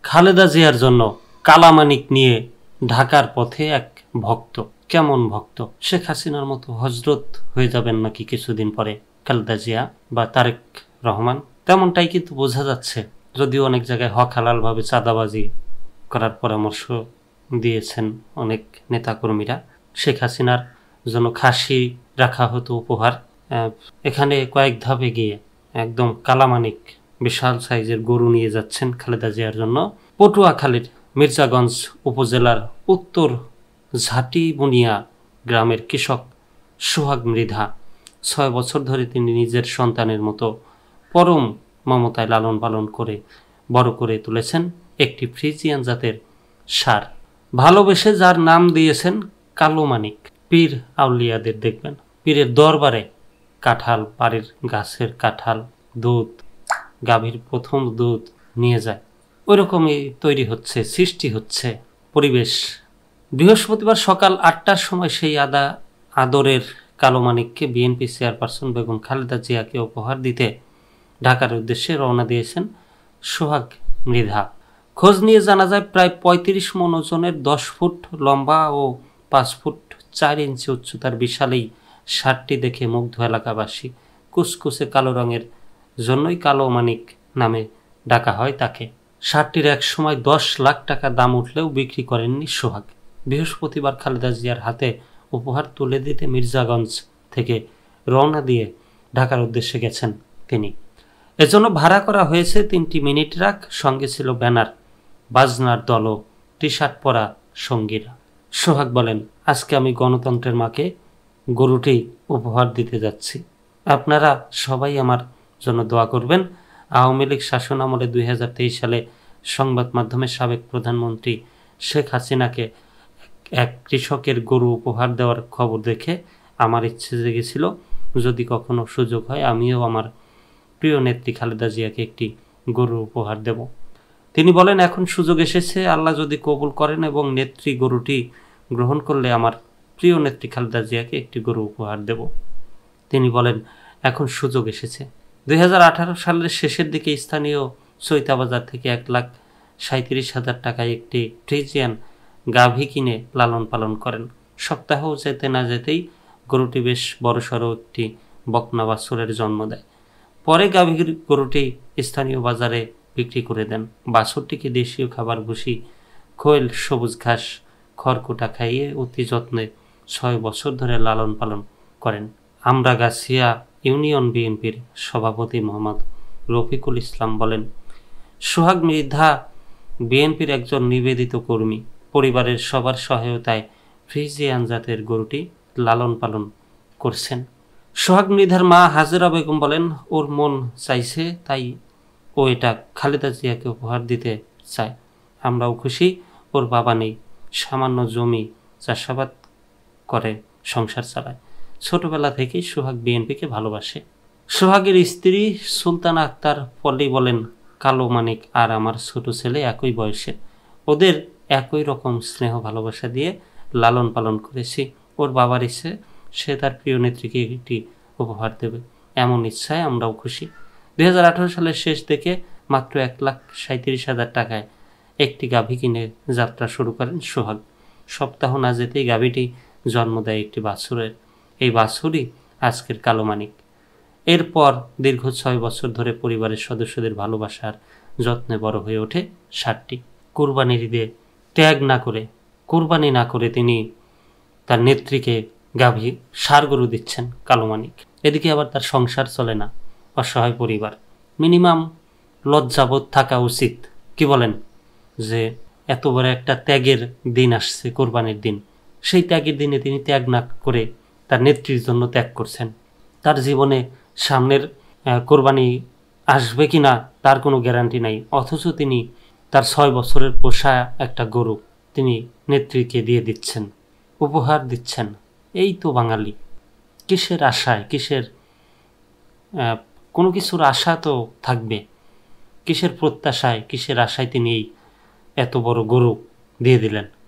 খালেদা জিয়ার জন্য কালামানিক নিয়ে ঢাকার পথে এক ভক্ত। কেমন ভক্ত? শেখ হাসিনার মতো হজরত হয়ে যাবেন নাকি কিছুদিন পরে খালেদা জিয়া বা তারেক রহমান? তেমনটাই কিন্তু বোঝা যাচ্ছে, যদিও অনেক জায়গায় হক হালালভাবে চাঁদাবাজি করার পরামর্শ দিয়েছেন অনেক নেতাকর্মীরা। শেখ হাসিনার জন্য খাসি রাখা হতো উপহার। এখানে কয়েক ধাপে গিয়ে একদম কালামানিক বিশাল সাইজের গরু নিয়ে যাচ্ছেন খালেদা জিয়ার জন্য। পটুয়াখালীর মির্জাগঞ্জ উপজেলার উত্তর ঝাটিবুনিয়া গ্রামের কৃষক সোহাগ মৃধা 6 বছর ধরে তিনি নিজের সন্তানের মতো পরম মমতায় লালন পালন করে বড় করে তুলেছেন একটি ফ্রিজিয়ান জাতের ষাঁড়। ভালোবেসে যার নাম দিয়েছেন কালো মানিক। পীর আউলিয়াদের দেখবেন পীরের দরবারে কাঁঠাল, বাড়ির গাছের কাঁঠাল, দুধ, গাভীর প্রথম দুধ নিয়ে যায়। ওই রকমই তৈরি হচ্ছে, সৃষ্টি হচ্ছে পরিবেশ। বৃহস্পতিবার সকাল 8টার সময় সেই আদরের কালো মানিককে বিএনপি চেয়ারপারসন বেগম খালেদা জিয়াকে উপহার দিতে ঢাকার উদ্দেশ্যে রওনা দিয়েছেন সোহাগ মৃধা। খোঁজ নিয়ে জানা যায় প্রায় 35 মণ ওজনের 10 ফুট লম্বা ও 5 ফুট 4 ইঞ্চি উচ্চতার বিশাল এই ষাঁড়টি দেখে মুগ্ধ এলাকাবাসী। কুচকুচে কালো রঙের জন্যই কালো মানিক নামে ডাকা হয় তাকে। ষাঁড়টির এক সময় 10 লাখ টাকা দাম উঠলেও বিক্রি করেননি সোহাগ। বৃহস্পতিবার খালেদা জিয়ার হাতে উপহার তুলে দিতে মির্জাগঞ্জ থেকে রওনা দিয়ে ঢাকার উদ্দেশ্যে গেছেন তিনি। এজন্য ভাড়া করা হয়েছে 3টি মিনি ট্রাক, সঙ্গে ছিল ব্যানার, বাজনার দল ও টি শার্ট পরা সঙ্গীরা। সোহাগ বলেন, আজকে আমি গণতন্ত্রের মাকে গরুটি উপহার দিতে যাচ্ছি। আপনারা সবাই আমার জন্য দোয়া করবেন। আওয়ামী লীগ শাসন আমলে 2023 সালে সংবাদ মাধ্যমে সাবেক প্রধানমন্ত্রী শেখ হাসিনাকে এক কৃষকের গরু উপহার দেওয়ার খবর দেখে আমার ইচ্ছে জেগেছিল, যদি কখনো সুযোগ হয় আমিও আমার প্রিয় নেত্রী খালেদা জিয়াকে একটি গরু উপহার দেব। তিনি বলেন, এখন সুযোগ এসেছে, আল্লাহ যদি কবুল করেন এবং নেত্রী গরুটি গ্রহণ করলে আমার প্রিয় নেত্রী খালেদা জিয়াকে একটি গরু উপহার দেব। তিনি বলেন, এখন সুযোগ এসেছে। 2018 সালের শেষের দিকে স্থানীয় চৈতাবাজার থেকে 1,37,000 টাকায় একটি ফ্রিজিয়ান গাভী কিনে লালন পালন করেন। সপ্তাহও যেতে না যেতেই গরুটি বেশ বড়সড় একটি বকনা বাছুরের জন্ম দেয়। পরে গাভীর গরুটি স্থানীয় বাজারে বিক্রি করে দেন। বাছুরটিকে দেশীয় খাবার ভুসি, খোল, সবুজ ঘাস, খড়কুটা খাইয়ে অতি যত্নে 6 বছর ধরে লালন পালন করেন। আমরাগাছিয়া ইউনিয়ন বিএনপির সভাপতি মোহাম্মদ রফিকুল ইসলাম বলেন, সোহাগ মৃধা বিএনপির একজন নিবেদিত কর্মী। পরিবারের সবার সহায়তায় ফ্রিজিয়ান জাতের গরুটি লালন পালন করছেন। সোহাগ মৃধার মা হাজেরা বেগম বলেন, ওর মন চাইছে তাই ও এটা খালেদা জিয়াকে উপহার দিতে চায়। আমরাও খুশি। ওর বাবা নেই, সামান্য জমি চাষাবাদ করে সংসার চালায়। ছোটবেলা থেকেই সোহাগ বিএনপিকে ভালোবাসে। সোহাগের স্ত্রী সুলতানা আক্তার পল্লী বলেন, কালো মানিক আর আমার ছোট ছেলে একই বয়সে, ওদের একই রকম স্নেহ ভালোবাসা দিয়ে লালন পালন করেছি। ওর বাবার ইচ্ছে সে তার প্রিয় নেত্রীকে একটি উপহার দেবে, এমন ইচ্ছায় আমরাও খুশি। 2018 সালের শেষ থেকে মাত্র 1,37,000 টাকায় একটি গাভী কিনে যাত্রা শুরু করেন সোহাগ। সপ্তাহ না যেতেই গাভীটি জন্ম দেয় একটি বাছুরের। এই বাছুরই আজকের কালো মানিক। এরপর দীর্ঘ 6 বছর ধরে পরিবারের সদস্যদের ভালোবাসার যত্নে বড় হয়ে ওঠে ষাঁড়টি। কুরবানির ঈদে কুরবানি না করে তিনি তার নেত্রীকে গাভী ষাঁড় গরু দিচ্ছেন কালো মানিক। এদিকে আবার তার সংসার চলে না, অসহায় পরিবার। মিনিমাম লজ্জাবোধ থাকা উচিত, কি বলেন? যে এত বড় একটা ত্যাগের দিন আসছে, কোরবানির দিন, সেই ত্যাগের দিনে তিনি ত্যাগ না করে তার নেত্রীর জন্য ত্যাগ করছেন। তার জীবনে সামনের কোরবানি আসবে কি না তার কোনো গ্যারান্টি নাই, অথচ তিনি তার 6 বছরের পোষা একটা গরু তিনি নেত্রীকে দিয়ে দিচ্ছেন, উপহার দিচ্ছেন। এই তো বাঙালি। কিসের আশায়, কোনো কিছুর আশা তো থাকবে, কিসের প্রত্যাশায়, কিসের আশায় তিনি এই এত বড় গরু দিয়ে দিলেন?